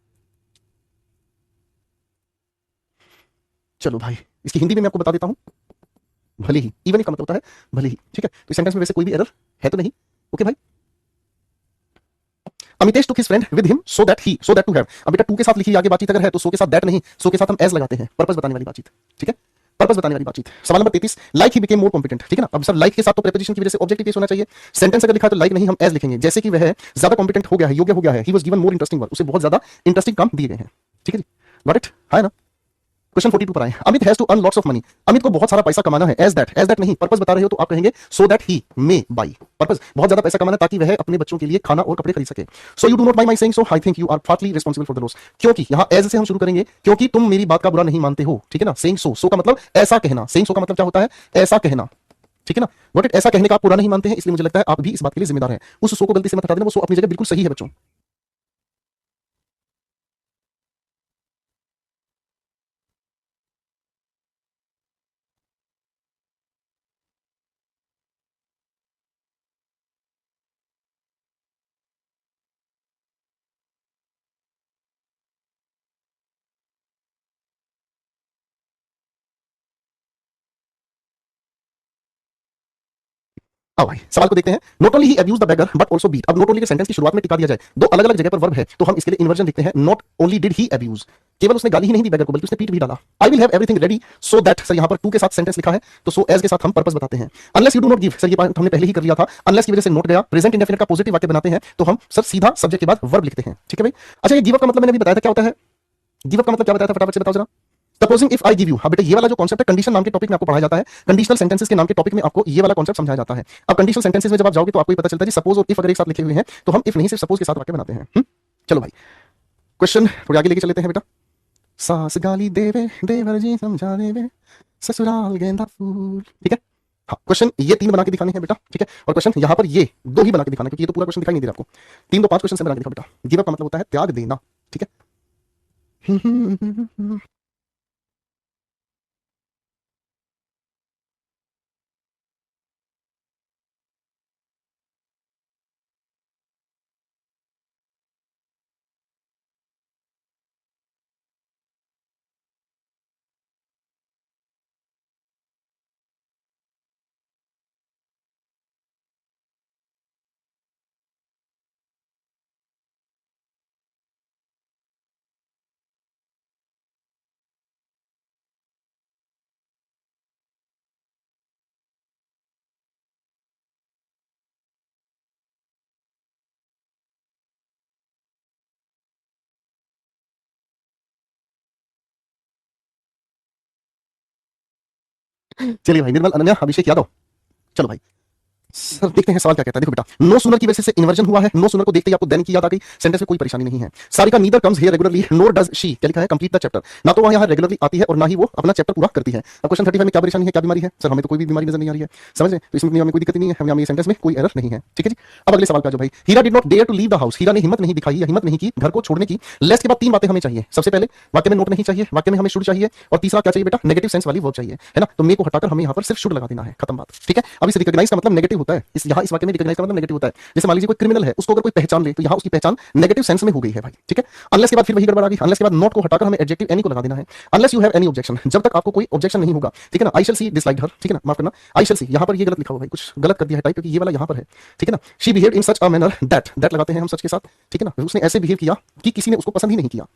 चलो भाई इसकी हिंदी में मैं आपको बता देता हूं, भले ही, इवन का मतलब होता है भले ही। ठीक है, तो इस सेंटेंस में वैसे कोई भी एरर है तो नहीं। ओके भाई, Amitesh took his friend with him so that to have. अब बेटा टू के साथ लिखी आगे बातचीत अगर है तो सो के साथ दैट नहीं, सो के साथ हम एज लगाते हैं, पर्पस बताने वाली बातचीत। ठीक है, पर्पस बताने वाली बातचीत। सवाल number 33, like he became more competent. ठीक है ना। अब सर लाइक के साथ तो प्रीपोजिशन की वजह से ऑब्जेक्टिव केस होना चाहिए। सेंटेंस अगर लिखा है तो लाइक नहीं, हम एज लिखेंगे, जैसे कि वह ज्यादा कॉम्पिटेंट हो गया है, योग्य हो गया है। He was given more interesting work, उसे बहुत ज्यादा इंटरेस्टिंग काम दिए गए हैं। ठीक है जी, गॉट इट, है ना। क्वेश्चन 42 पर आए। Amit has to earn lots of money. Amit को बहुत सारा पैसा कमाना है। एज दैट नहीं, पर्पस बता रहे हो तो आप कहेंगे so that he may by. Purpose बहुत ज्यादा पैसा कमाना ताकि वह अपने बच्चों के लिए खाना और कपड़े खरीद सके। So you do not my saying so, I think you are partly responsible for the loss. क्योंकि यहां एज से हम शुरू करेंगे, क्योंकि तुम मेरी बात का बुरा नहीं मानते हो। ठीक है ना। सेइंग सो का मतलब ऐसा कहना। सेइंग सो का मतलब क्या होता है? ऐसा कहना। ठीक है ना। वट इट, ऐसा कहने का आप पूरा नहीं मानते हैं, इसलिए मुझे लगता है आप भी इस बात के लिए जिम्मेदार हैं। उस सो को गलती से मत हटा देना, वो सो अपनी जगह बिल्कुल सही है बच्चों। आओ भाई सवाल को देखते हैं। Not only he abuse the beggar but also beat. अब नॉट ओनली के सेंटेंस की शुरुआत में टिका दिया जाए, दो अलग अलग जगह पर वर्ब है, तो हम इसके लिए इन्वर्जन लिखते हैं। Not only did he abuse, केवल उसने गाली ही नहीं दी बेगर को, बल्कि उसने पीट भी डाला। I will have everything ready so that, sir यहां पर टू के साथ सेंटेंस लिखा है, तो सो एज के साथ हम पर्पस बताते हैं। Unless you do not give, sir ये बात हमने पहले ही कर लिया था। अनलेस की वजह से नोट गया। प्रेजेंट इंडेफिनिट का पॉजिटिव वाक्य बनाते हैं, तो हम सर सीधा सब्जेक्ट के बाद वर्ब लिखते हैं। ठीक है भाई। अच्छा, ये गिव अप का मतलब मैंने अभी बताया था, क्या होता है गिव अप का मतलब? क्या बताया था, फटाफट से बताओ जरा। Supposing if I give you. हाँ बेटा, ये वाला जो कॉन्सेप्ट है कंडीशन नाम के टॉपिक में आपको पढ़ाया जाता है। कंडीशनल सेंटेंसेस के नाम के टॉपिक में आपको ये वाला कॉन्सेप्ट समझाया जाता है। अब कंडीशनल सेंटेंसेस में जब आप जाओगे तो आपको पता चलता है जी सपोज और इफ अगर एक साथ लिखे हुए हैं तो हम इफ नहीं सिर्फ सपोज के साथ वाक्य बनाते हैं। चलो भाई, क्वेश्चन थोड़ी आगे लेके चलते हैं बेटा। सास गाली देवे, देवर जी समझा देवे, ससुराल गेंदा फूल। ठीक है। हाँ, क्वेश्चन ये तीन बना के दिखाने हैं बेटा। ठीक है। और क्वेश्चन यहाँ पर ये दो ही बना के दिखाना है, क्योंकि ये तो पूरा क्वेश्चन दिखाई नहीं दे रहा आपको। तीन तो पांच क्वेश्चन से बना के दिखा बेटा। गिव अप का मतलब होता है त्याग देना। ठीक है। चलिए भाई, निर्मल, अनन्या, अभिषेक यादव, चलो भाई सर देखते हैं सवाल क्या कहता है। देखो बेटा, नो सुनर की वजह से इन्वर्जन हुआ है। नो सुनर को देखते ही आपको देन की याद आ गई। सेंटेंस में कोई परेशानी नहीं है। Sarika neither comes here regularly NOR does she, क्या लिखा है, कंप्लीट द चैप्टर। ना तो वह यहाँ रेगुलरली आती है और ना ही वो अपना चैप्टर पूरा करती है। अब क्वेश्चन 35 में क्या परेशानी है, क्या बीमारी है? सर हमें तो कोई भी बीमारी नजर नहीं आ रही है, समझ रहे? तो इसमें हमें कोई दिक्कत नहीं है, हमें ये सेंटेंस में कोई एरर नहीं है। ठीक है जी। अब अगले सवाल पे आ जाओ भाई। Hira did not dare to leave the house. Hira ने हिम्मत नहीं दिखाई या हिम्मत नहीं की घर को छोड़ने की। लेस के बाद तीन बातें हमें चाहिए। सबसे पहले वाक्य में नोट नहीं चाहिए, वाक्य में हमें शुड चाहिए, और तीसरा क्या चाहिए बेटा, नेगेटिव सेंस वाली वर्ब चाहिए, है ना। तो मे को हटाकर हमें यहाँ पर सिर्फ शुड लगा देना है, खत्म बात। ठीक है। अब इस रिकॉग्नाइज का मतलब नेगेटिव होता है। इस यहाँ इस वाक्य में रिकॉग्नाइज का मतलब नेगेटिव होता है। जैसे मान लीजिए कोई क्रिमिनल है, उसको अगर कोई पहचान ले तो यहाँ उसकी पहचान नेगेटिव सेंस में हो गई है भाई। ठीक है। अनलेस के बाद फिर वही गड़बड़ आ गई। अनलेस के बाद नॉट को हटाकर हमें एडजेक्टिव एनी को लगा देना है। Unless you have any objection, जब तक आपको कोई ऑब्जेक्शन नहीं होगा। ठीक है ना। आई शैल सी डिसलाइक हर, ठीक है ना, माफ करना। आई शैल सी, यहाँ पर ये गलत लिखा हुआ भाई, कुछ गलत कर दिया है टाइप, क्योंकि ये वाला यहाँ पर है। ठीक है ना। She behaved in such a manner that, that लगाते हैं हम सच के साथ। ठीक है ना। उसने ऐसे बिहेव किया कि किसी ने उसको पसंद ही नहीं किया।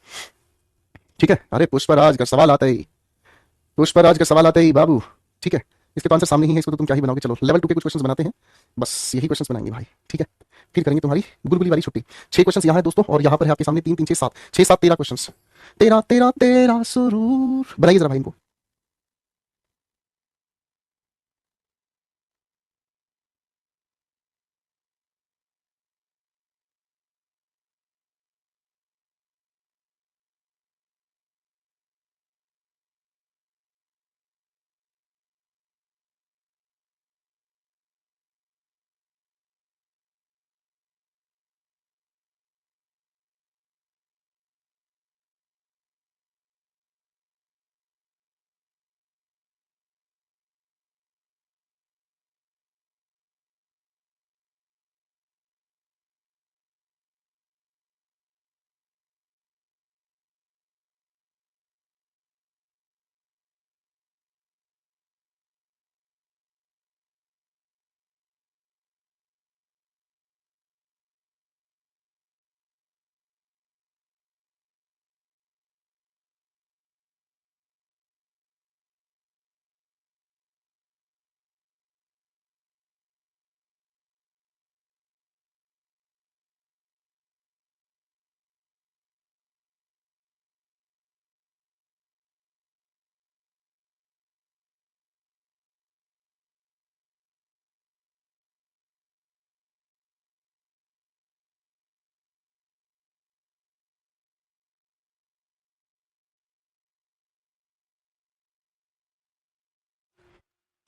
ठीक है। अरे पुष्पराज का सवाल आता ही, पुष्पराज का सवाल आता ही बाबू। ठीक है। इसके तो आंसर सामने ही है, इसको तो तुम क्या ही बनाओगे। चलो लेवल 2 के कुछ क्वेश्चंस बनाते हैं, बस यही क्वेश्चंस बनाएंगे भाई। ठीक है। फिर करेंगे तुम्हारी गुलगुली वाली छुट्टी। 6 क्वेश्चंस यहाँ है दोस्तों, और यहाँ पर है आपके सामने 3 3 6 7 6 7 13 क्वेश्चंस। तेरा तेरा तेरा सुरूर, बनाइए जरा भाई इनको।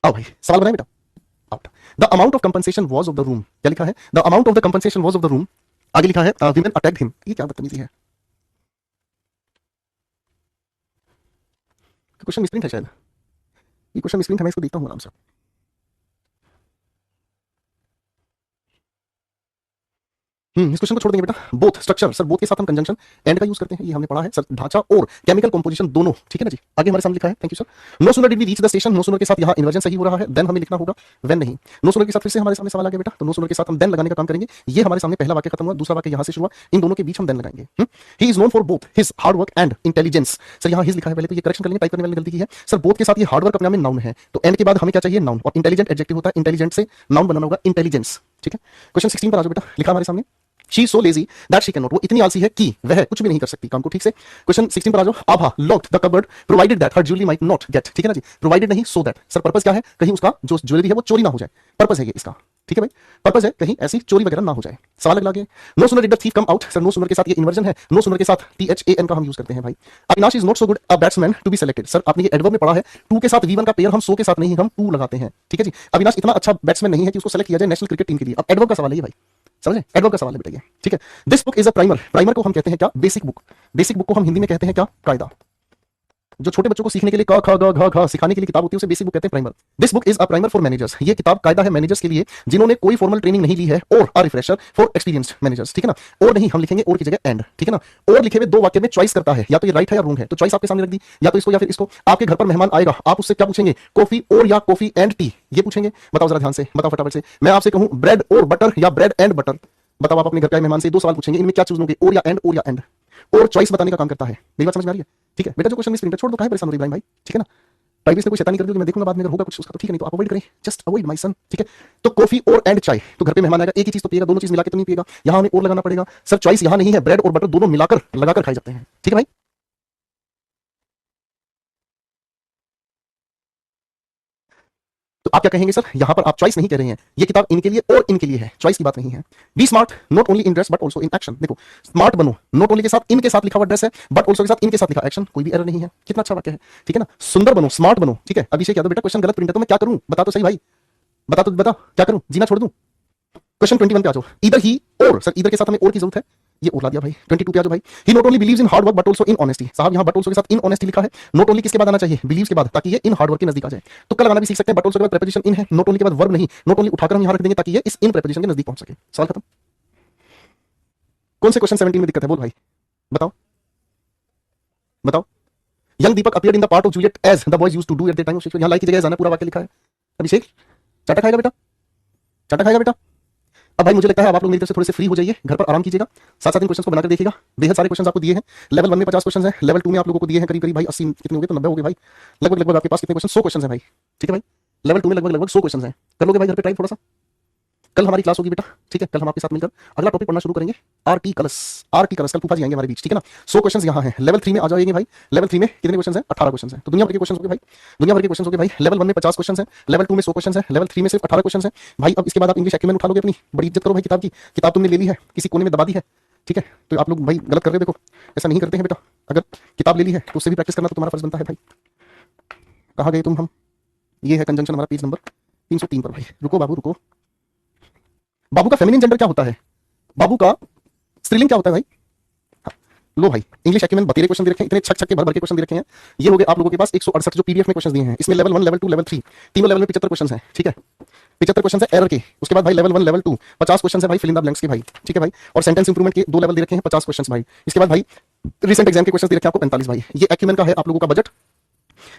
आओ भाई सवाल बनाए बेटा। Out. The amount of compensation was of the room, क्या लिखा है? The amount of the compensation was of the room, आगे लिखा है विमेन अटैक्ड हिम। ये क्या बदतमीजी है? क्वेश्चन मिसप्रिंट है शायद, ये क्वेश्चन मिसप्रिंट है, मैं इसको देखता हूँ आराम से। इस क्वेश्चन को छोड़ देंगे बेटा। बोथ स्ट्रक्चर, सर बोथ के साथ हम कंजंक्शन एंड का यूज करते हैं, ये हमने पढ़ा है सर। ढांचा और केमिकल कंपोजिशन दोनों, ठीक है ना जी। आगे हमारे सामने लिखा है, thank you sir. No sooner did we reach the station, no sooner के साथ यहाँ इन्वर्जन सही हो रहा है, देन हमें लिखना होगा व्हेन नहीं। नो सूनर के साथ फिर से हमारे सामने सवाल आ गया बेटा, तो नो सूनर के साथ हम देन लगाने का काम करेंगे। ये हमारे सामने पहला वाक्य खत्म हुआ, दूसरा वाक्य यहाँ से शुरू हुआ, इन दोनों के बीच हम देन लगाएंगे। He is known for both his hard work and intelligence. Sir यहाँ हिज लिखा है, पहले तो ये करेक्शन कर लेंगे, टाइप करने वाले ने गलती की है सर। बोथ के साथ ये हार्ड वर्क अपने में नाउन है, तो एंड के बाद हमें क्या चाहिए? नाउन। और इंटेलिजेंट एडजेक्टिव होता है, इंटेलिजेंट से नाउन बनाना होगा इंटेलिजेंस, ठीक है। क्वेश्चन 16 पर आ जाओ बेटा, लिखा हमारे सामने She is so lazy that she cannot, वो इतनी आलसी है कि वह कुछ भी नहीं कर सकती काम को ठीक से। क्वेश्चन 16 पर आ जाओ। आभा locked the cupboard provided that her jewelry might not get, ठीक है ना जी। प्रोवाइडेड नहीं, so that। सर पर्पस क्या है? कहीं उसका जो ज्वेलरी है वो चोरी ना हो जाए, पर्पस है ये इसका, ठीक है भाई। पर्पस है कहीं ऐसी चोरी वगैरह ना हो जाए। सवाल अगला आगे, no sooner did the thief come out. Sir no sooner के साथ ये इन्वर्जन है, नो सूनर के साथ THAN का हम यूज करते हैं भाई। Avinash is not so good a batsman to be selected. Sir आपने ये एडवर्ब में पढ़ा है, टू के साथ V1 का पेयर हम सो के साथ नहीं, हम टू लगाते हैं, ठीक है जी। अविनाश इतना अच्छा बैट्समैन नहीं है कि उसको सेलेक्ट किया जाए नेशनल क्रिकेट टीम के लिए। अब एडवर्ब का सवाल है ये भाई, समझे? एडवर्ब का सवाल है बेटा ये, ठीक है। This book is a primer, primer को हम कहते हैं क्या? Basic book. बेसिक बुक को हम हिंदी में कहते हैं क्या? कायदा। जो छोटे बच्चों को सीखने के लिए क ख ग घ घ सिखाने के लिए किताब होती है उसे बेसिक बुक कहते हैं, primer. This book is a primer for managers. ये किताब कायदा है मैनेजर्स के लिए जिन्होंने कोई फॉर्मल ट्रेनिंग नहीं ली है, और a refresher for experienced managers, ठीक है ना। और नहीं, हम लिखेंगे और की जगह एंड, ठीक है ना। और लिखे हुए दो वाक्य में चॉइस करता है, या तो ये राइट है या रॉन्ग है, तो चॉइस आपके सामने रख दी, या तो इसको या फिर इसको। आपके घर पर मेहमान आएगा, आप उससे क्या पूछेंगे? कॉफी और या कॉफी एंड टी, ये पूछेंगे। बताओ जरा ध्यान से, बताओ फटाफट से। मैं आपसे कहूं ब्रेड और बटर या ब्रेड एंड बटर, बताओ आप अपने घर के मेहमान से दो सवाल पूछेंगे, इनमें क्या चूज लोगे? और या एंड, और या एंड। और चॉइस बताने का काम करता है। मेरी बात समझ में आ रही है? ठीक है बेटा, जो क्वेश्चन मिस प्रिंट छोड़ दो, काहे परेशान हो रही इब्राहिम भाई, ठीक है ना। प्राइवेट में कोई शैतानी कर दी मैं देखूंगा बाद में, अगर होगा कुछ उसका तो ठीक है, नहीं तो आप अवॉइड करें, जस्ट अवॉइड माय सन, ठीक है। तो कॉफी और एंड चाय, तो घर पे मेहमान आएगा एक ही चीज तो पिएगा, दोनों चीज मिला के तो नहीं पिएगा, यहां हमें और लगाना पड़ेगा। सर चॉइस यहां नहीं है, ब्रेड और बटर दोनों मिलाकर लगाकर खाए जाते हैं, ठीक है भाई। तो आप क्या कहेंगे? सर यहां पर आप चॉइस नहीं कह रहे हैं, ये किताब इनके लिए और इनके लिए है, चॉइस की बात नहीं है। Be smart not only in dress but also in action. देखो स्मार्ट बनो, नॉट ओनली के साथ इनके साथ लिखा हुआ ड्रेस है, बट ऑल्सो के साथ इनके साथ लिखा एक्शन, कोई भी एरर नहीं है। कितना अच्छा वाक्य है, ठीक है ना। सुंदर बनो, स्मार्ट बनो, ठीक है। अभिषेक यादव बेटा क्वेश्चन गलत प्रिंट है तो मैं क्या करूं? बता तो सही भाई, बता तो बता, क्या करूं? जीना छोड़ दूं? क्वेश्चन 21 पे आ जाओ। इधर ही और, सर इधर के साथ हमें और की जरूरत है, ये और ला दिया भाई। 22 पे आ जाओ भाई। He not only believes in hard work but also in honesty. साहब यहाँ बट आल्सो के साथ इन ऑनेस्टी लिखा है, नॉट ओनली किसके बाद आना चाहिए? बिलीव्स के बाद, ताकि ये इन हार्ड वर्क के नजदीक आ जाए। तो कल लगाना भी सीख सकते हैं, बट आल्सो के बाद प्रीपोजिशन इन है, नॉट ओनली के बाद वर्ब नहीं, नॉट ओनली उठाकर हम यहाँ रख देंगे ताकि ये इस इन प्रीपोजिशन के नजदीक पहुंच सके। सवाल खत्म। कौन से क्वेश्चन 17 में दिक्कत है बोल भाई, बताओ बताओ। Young Deepak appeared in the part of Juliet as the boys used to do at the time of Shakespeare. यहाँ लाइक की जगह जाना पूरा वाक्य लिखा है। अभिषेक चाटा खाएगा बेटा, चाटा खाएगा बेटा। अब भाई मुझे लगता है आप लोग मेरी तरफ से थोड़े से फ्री हो जाइए, घर पर आराम कीजिएगा, साथ साथ इन क्वेश्चंस को बनाकर देखिएगा। बेहद सारे क्वेश्चंस आपको दिए हैं। लेवल 1 में 50 क्वेश्चंस हैं, लेवल 2 में आप लोगों को दिए हैं करीब करीब भाई 80 कितने हो गए, तो 90 हो गए भाई। लगभग लगभग आपके पास कितने क्वेश्चन? 100 क्वेश्चंस हैं भाई, ठीक है भाई। लेवल 2 में लगभग लगभग 100 क्वेश्चंस हैं। कर लोगे भाई घर पे ट्राई थोड़ा सा? कल हमारी क्लास होगी बेटा, ठीक है। कल हम आपके साथ मिलकर अगला टॉपिक पढ़ना शुरू करेंगे, आर्टिकल्स। आर्टिकल्स कल फूफा जी आएंगे हमारे बीच, ठीक है ना। 100 क्वेश्चंस यहाँ हैं। लेवल 3 में आ जाएंगे भाई। लेवल 3 में कितने क्वेश्चंस हैं? 18 क्वेश्चंस हैं। तो दुनिया भर के क्वेश्चंस हो गए भाई, दुनिया भर के क्वेश्चंस हो गए भाई। लेवल 1 में 50 क्वेश्चंस हैं, लेवल 2 में 100 क्वेश्चंस हैं, लेवल 3 में सिर्फ 18 क्वेश्चंस हैं भाई। अब इसके बाद आप इंग्लिश एक्यूमेन उठा लोगे अपनी, बड़ी इज्जत करो भाई किताब की। किताब तुमने ले ली है, किसी कोने में दबा दी है, ठीक है। तो आप लोग भाई गलत कर रहे हो, देखो ऐसा नहीं करते हैं बेटा। अगर किताब ले ली है तो उससे भी प्रैक्टिस करना तो तुम्हारा फर्ज बनता है भाई। कहाँ गए तुम? हम ये है कंजंक्शन हमारा पेज नंबर 303 पर भाई। रुको बाबू रुको। बाबू का फेमिनिन जेंडर क्या होता है? बाबू का स्त्रीलिंग क्या होता है भाई? हाँ। लो भाई इंग्लिश एक्यूमेन बतेरे क्वेश्चन दे रखे हैं, इतने छक छक के भर भर के क्वेश्चन दे रखे हैं। ये हो गए आप लोगों के पास 168 जो पीडीएफ में क्वेश्चन दिए हैं। इसमें लेवल 1 लेवल 2 लेवल 3 तीनों लेवल में 75 क्वेश्चन हैं, ठीक है। 75 क्वेश्चन है एरर के। उसके बाद भाई लेवल 1 लेवल 2 50 क्वेश्चन है भाई फिल इन द ब्लैंक्स के भाई, ठीक है भाई। और सेंटेंस इंप्रूवमेंट के 2 लेवल दे रखे हैं, 50 क्वेश्चन भाई। इसके बाद भाई रिसेंट एग्जाम के क्वेश्चन दे रखे हैं आपको 45 भाई। ये एक्यूमेन का है आप लोगों का बजट।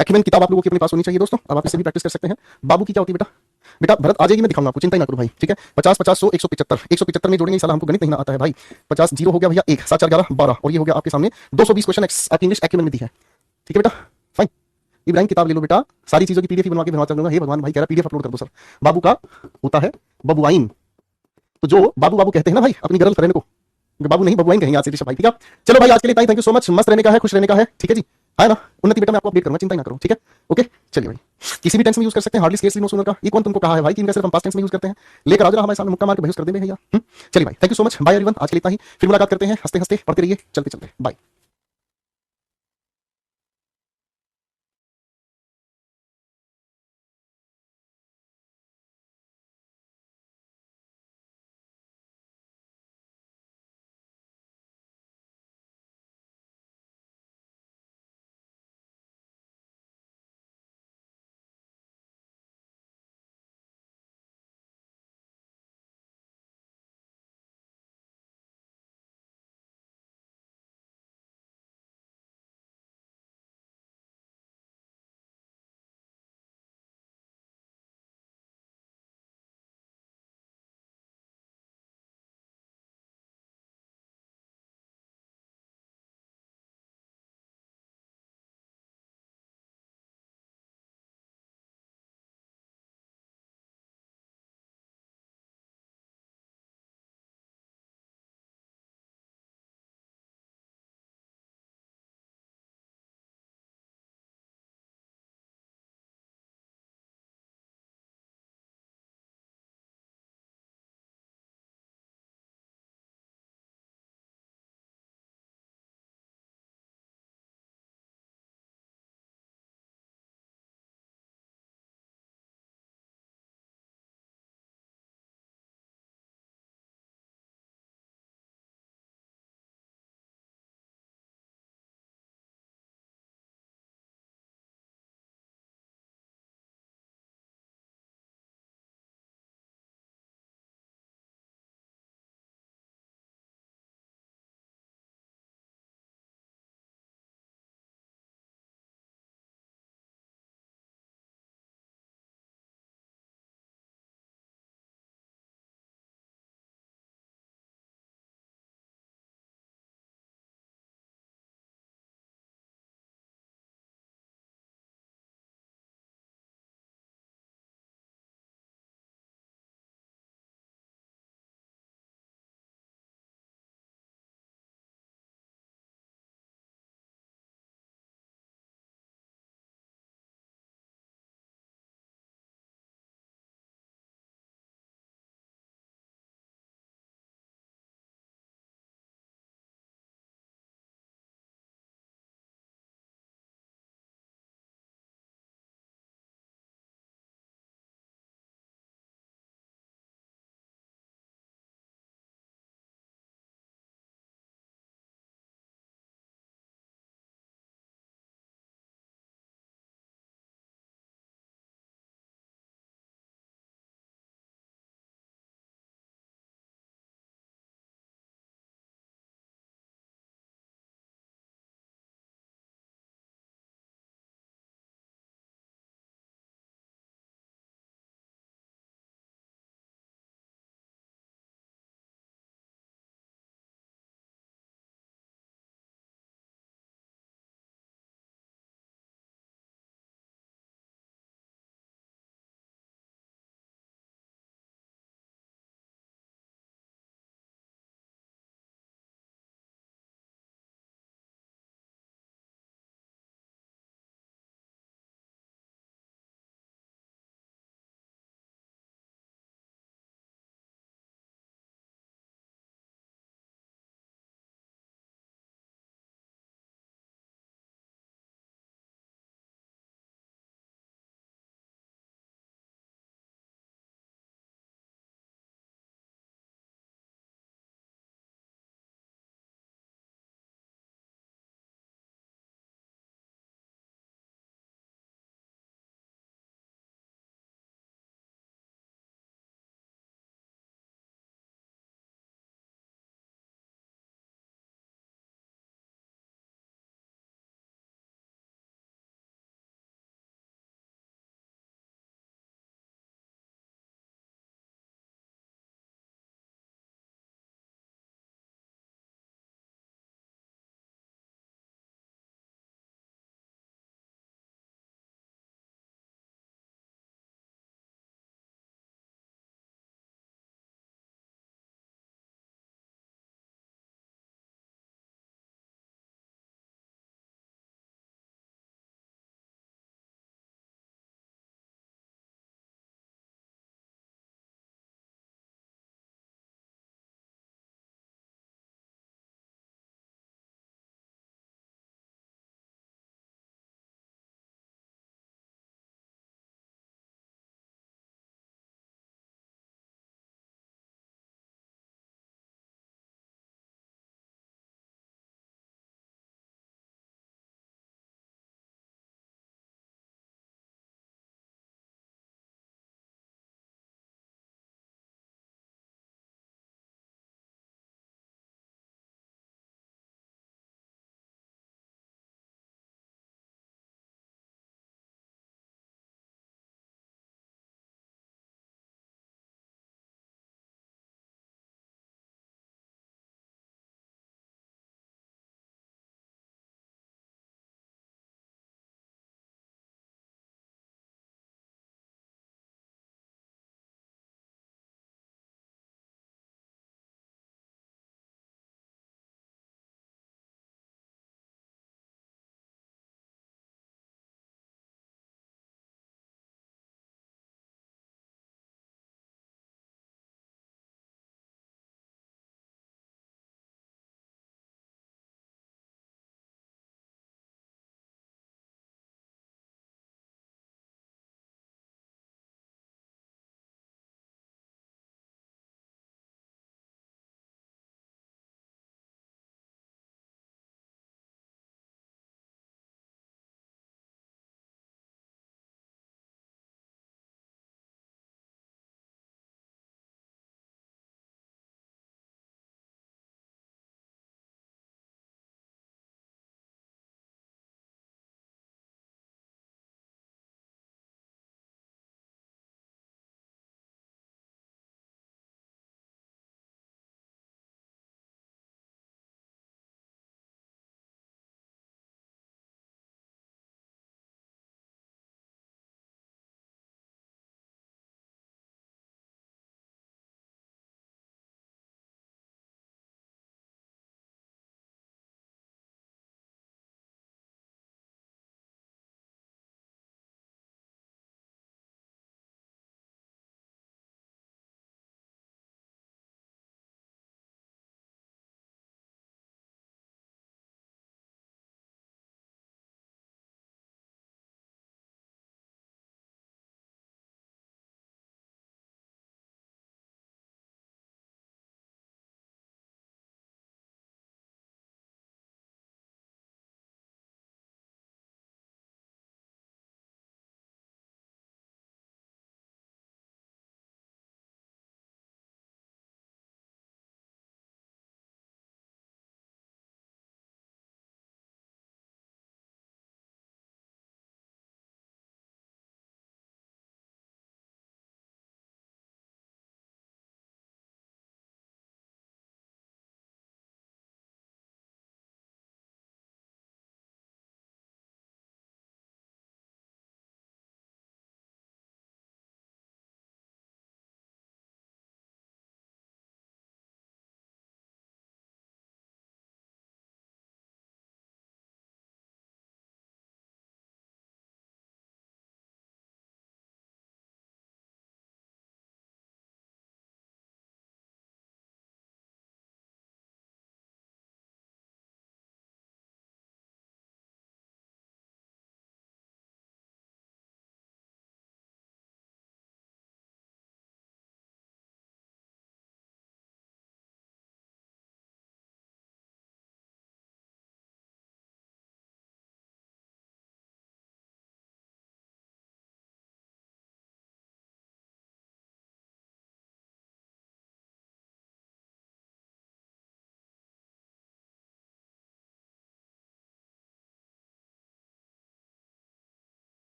एक्यूमेन किताब आप लोगों के अपने पास होनी चाहिए दोस्तों, अब आप इससे भी प्रैक्टिस कर सकते हैं। बाबू की क्या होती है बेटा? बेटा भरत आ जाएगी, मैं दिखाऊंगा आपको, चिंता ही ना करो भाई, ठीक है। 50 50 100 175 175 में जोड़ेंगे, साला हमको गणित नहीं ना आता है भाई। 50 जीरो हो गया भैया 1 7 4 11 12 और ये हो गया आपके सामने 220 क्वेश्चन आपकी इंग्लिश एक्यूमेन में दी है, ठीक है बेटा। फाइन। इब्राहिम किताब ले लो बेटा, सारी चीजों की पीडीएफ बनवा के बनवा चलूंगा। हे भगवान भाई कह रहा पीडीएफ अपलोड कर दो सर। बाबू का होता है बबुआइन, तो जो बाबू बाबू कहते हैं ना भाई अपनी गर्ल फ्रेंड को, बाबू नहीं बबुआइन कहेंगे आज से ऋषभ भाई, ठीक है। चलो भाई आज के लिए थैंक यू सो मच। मस्त रहने का है, खुश रहने का है, ठीक है जी, है ना। उन्नति बेटा मैं आपको अपडेट करूंगा, चिंता ना करो, ठीक है। ओके चलिए भाई, किसी भी टेंस में यूज कर सकते हैं, हार्डली स्केर्सली नो सूनर का। ये कौन तुमको कहा है भाई कि इनका सिर्फ हम पास्ट टेंस में यूज करते हैं? लेकर आ जाओ हमारे सामने, मुक्का मार के बहस कर देंगे भैया। चलिए भाई thank you so much, bye everyone. आज के लिए इतना ही, फिर मुलाकात करते हैं। हंसते हंसते पढ़ते रहिए, चलते चलते बाय।